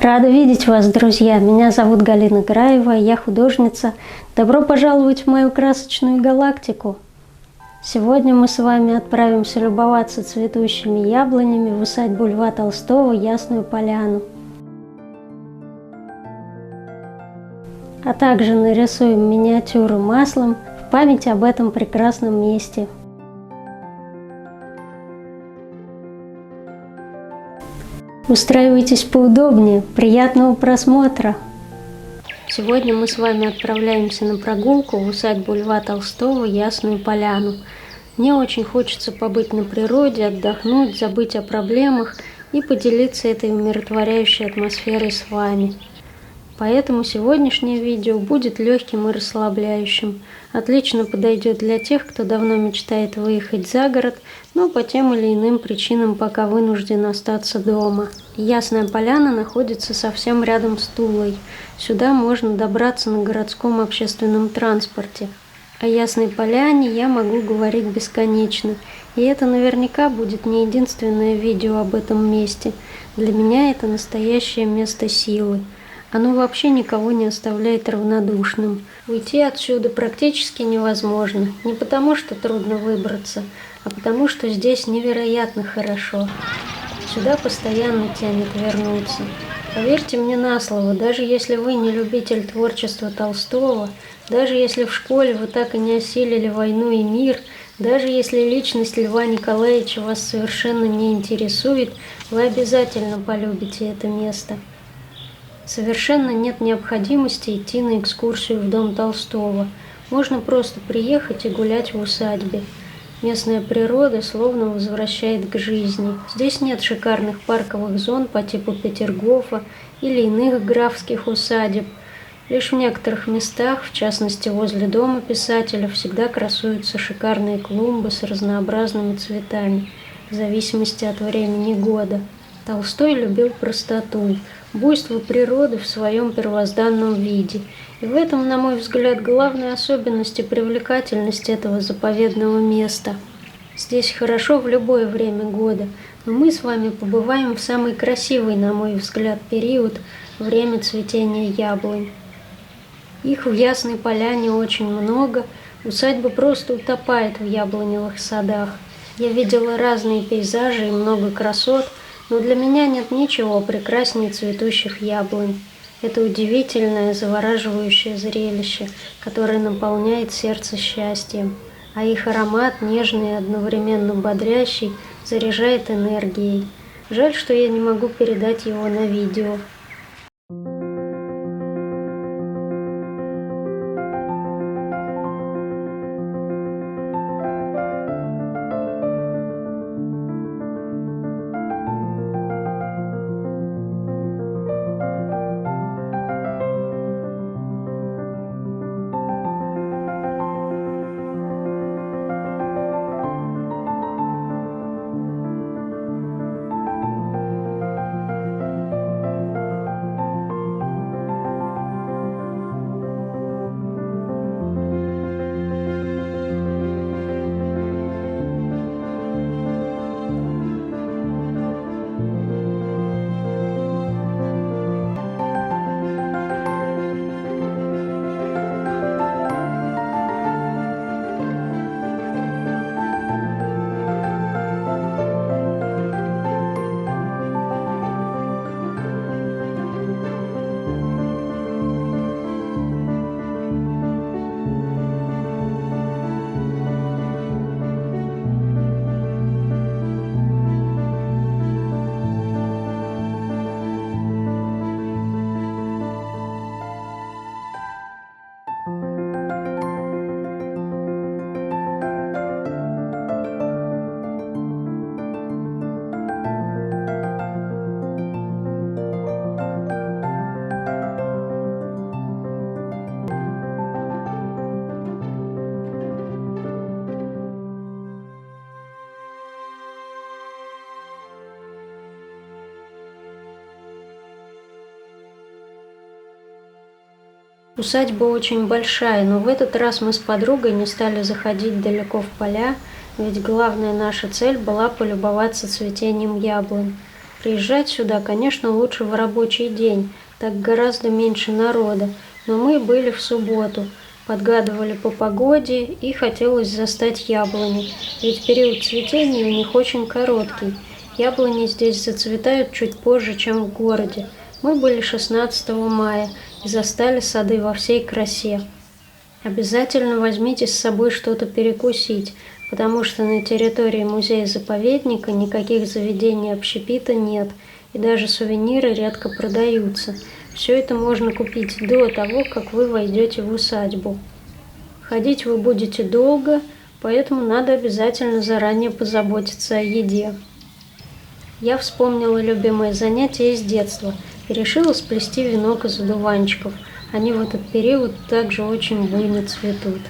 Рада видеть вас, друзья! Меня зовут Галина Граева, я художница. Добро пожаловать в мою красочную галактику! Сегодня мы с вами отправимся любоваться цветущими яблонями в усадьбу Льва Толстого Ясную Поляну. А также нарисуем миниатюру маслом в память об этом прекрасном месте. Устраивайтесь поудобнее, приятного просмотра! Сегодня мы с вами отправляемся на прогулку в усадьбу Льва Толстого Ясную Поляну. Мне очень хочется побыть на природе, отдохнуть, забыть о проблемах и поделиться этой умиротворяющей атмосферой с вами. Поэтому сегодняшнее видео будет легким и расслабляющим. Отлично подойдет для тех, кто давно мечтает выехать за город, но по тем или иным причинам пока вынужден остаться дома. Ясная Поляна находится совсем рядом с Тулой. Сюда можно добраться на городском общественном транспорте. О Ясной Поляне я могу говорить бесконечно, и это наверняка будет не единственное видео об этом месте. Для меня это настоящее место силы. Оно вообще никого не оставляет равнодушным. Уйти отсюда практически невозможно. Не потому, что трудно выбраться, а потому, что здесь невероятно хорошо. Сюда постоянно тянет вернуться. Поверьте мне на слово, даже если вы не любитель творчества Толстого, даже если в школе вы так и не осилили «Войну и мир», даже если личность Льва Николаевича вас совершенно не интересует, вы обязательно полюбите это место. Совершенно нет необходимости идти на экскурсию в дом Толстого. Можно просто приехать и гулять в усадьбе. Местная природа словно возвращает к жизни. Здесь нет шикарных парковых зон по типу Петергофа или иных графских усадеб. Лишь в некоторых местах, в частности возле дома писателя, всегда красуются шикарные клумбы с разнообразными цветами, в зависимости от времени года. Толстой любил простоту, буйство природы в своем первозданном виде. И в этом, на мой взгляд, главная особенность и привлекательность этого заповедного места. Здесь хорошо в любое время года, но мы с вами побываем в самый красивый, на мой взгляд, период – время цветения яблонь. Их в Ясной Поляне очень много, усадьба просто утопает в яблоневых садах. Я видела разные пейзажи и много красот, но для меня нет ничего прекраснее цветущих яблонь. Это удивительное, завораживающее зрелище, которое наполняет сердце счастьем, а их аромат, нежный и одновременно бодрящий, заряжает энергией. Жаль, что я не могу передать его на видео. Усадьба очень большая, но в этот раз мы с подругой не стали заходить далеко в поля, ведь главная наша цель была полюбоваться цветением яблонь. Приезжать сюда, конечно, лучше в рабочий день, так гораздо меньше народа, но мы были в субботу, подгадывали по погоде и хотелось застать яблони, ведь период цветения у них очень короткий. Яблони здесь зацветают чуть позже, чем в городе. Мы были 16 мая и застали сады во всей красе. Обязательно возьмите с собой что-то перекусить, потому что на территории музея-заповедника никаких заведений общепита нет, и даже сувениры редко продаются. Все это можно купить до того, как вы войдете в усадьбу. Ходить вы будете долго, поэтому надо обязательно заранее позаботиться о еде. Я вспомнила любимое занятие из детства и решила сплести венок из одуванчиков. Они в этот период также очень буйно цветут.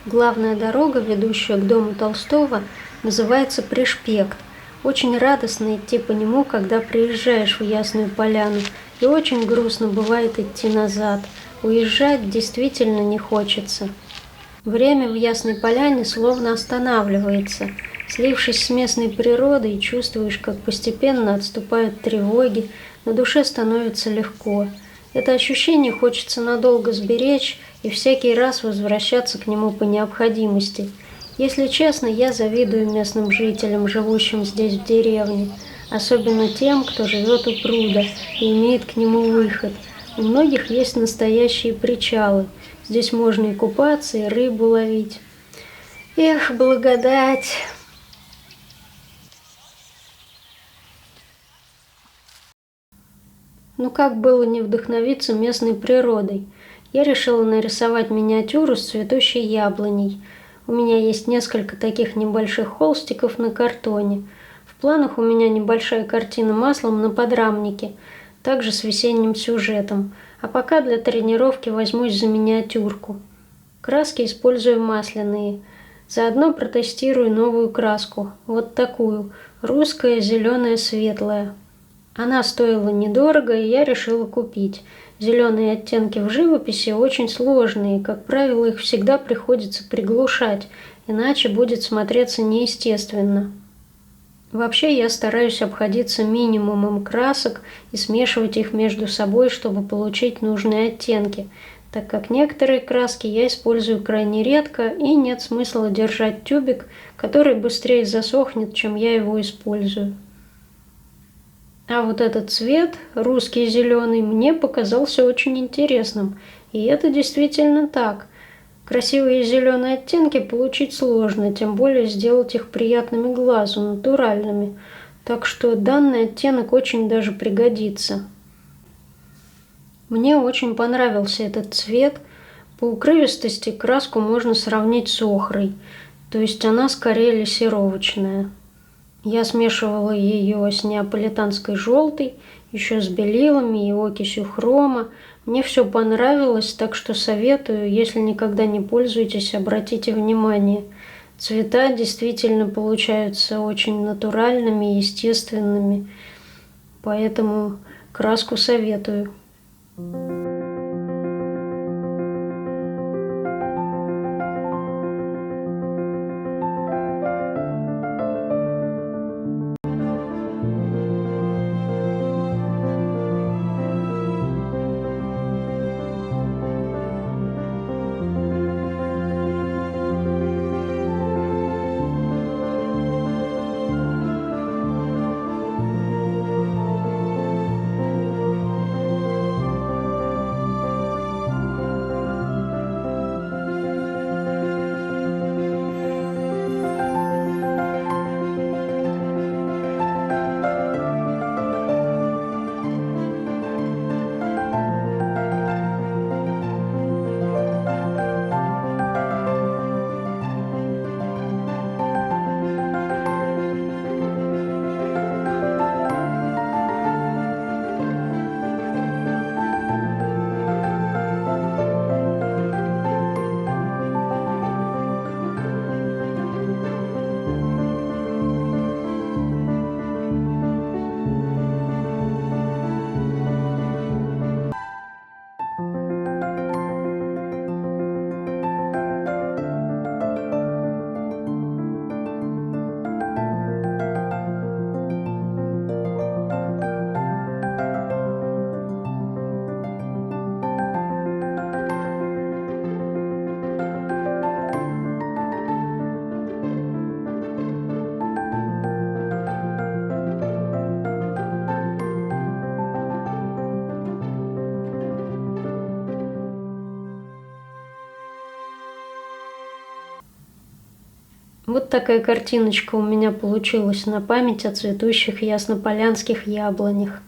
Главная дорога, ведущая к дому Толстого, называется Пришпект. Очень радостно идти по нему, когда приезжаешь в Ясную Поляну, и очень грустно бывает идти назад. Уезжать действительно не хочется. Время в Ясной Поляне словно останавливается. Слившись с местной природой, чувствуешь, как постепенно отступают тревоги, на душе становится легко. Это ощущение хочется надолго сберечь и всякий раз возвращаться к нему по необходимости. Если честно, я завидую местным жителям, живущим здесь в деревне, особенно тем, кто живет у пруда и имеет к нему выход. У многих есть настоящие причалы. Здесь можно и купаться, и рыбу ловить. Эх, благодать! Ну как было не вдохновиться местной природой? Я решила нарисовать миниатюру с цветущей яблоней. У меня есть несколько таких небольших холстиков на картоне. В планах у меня небольшая картина маслом на подрамнике, также с весенним сюжетом. А пока для тренировки возьмусь за миниатюрку. Краски использую масляные. Заодно протестирую новую краску, вот такую, русская зеленая светлая. Она стоила недорого, и я решила купить. Зеленые оттенки в живописи очень сложные, как правило, их всегда приходится приглушать, иначе будет смотреться неестественно. Вообще я стараюсь обходиться минимумом красок и смешивать их между собой, чтобы получить нужные оттенки, так как некоторые краски я использую крайне редко и нет смысла держать тюбик, который быстрее засохнет, чем я его использую. А вот этот цвет, русский зеленый, мне показался очень интересным. И это действительно так. Красивые зеленые оттенки получить сложно, тем более сделать их приятными глазу, натуральными. Так что данный оттенок очень даже пригодится. Мне очень понравился этот цвет. По укрывистости краску можно сравнить с охрой, то есть она скорее лессировочная. Я смешивала ее с неаполитанской желтой, еще с белилами и окисью хрома. Мне все понравилось, так что советую, если никогда не пользуетесь, обратите внимание. Цвета действительно получаются очень натуральными, естественными, поэтому краску советую. Вот такая картиночка у меня получилась на память о цветущих яснополянских яблонях.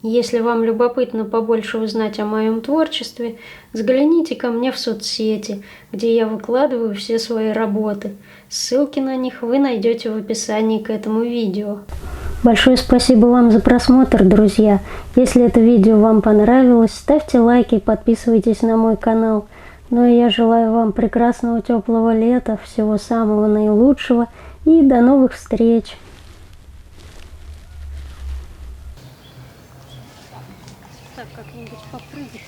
Если вам любопытно побольше узнать о моем творчестве, взгляните ко мне в соцсети, где я выкладываю все свои работы. Ссылки на них вы найдете в описании к этому видео. Большое спасибо вам за просмотр, друзья. Если это видео вам понравилось, ставьте лайки и подписывайтесь на мой канал. Ну и я желаю вам прекрасного теплого лета, всего самого наилучшего и до новых встреч. Так, как-нибудь попрыгать.